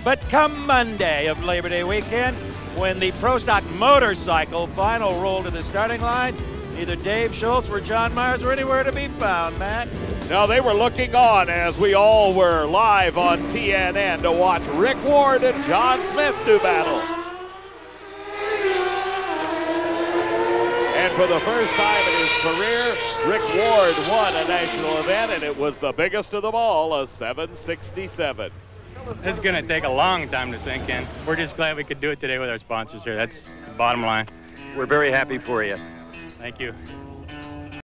But come Monday of Labor Day weekend, when the Pro Stock motorcycle final rolled to the starting line, neither Dave Schultz or John Myers were anywhere to be found, Matt. No, they were looking on as we all were live on TNN to watch Rick Ward and John Smith do battle. And for the first time in his career, Rick Ward won a national event, and it was the biggest of them all, a 767. This is going to take a long time to sink in. We're just glad we could do it today with our sponsors here. That's the bottom line. We're very happy for you. Thank you.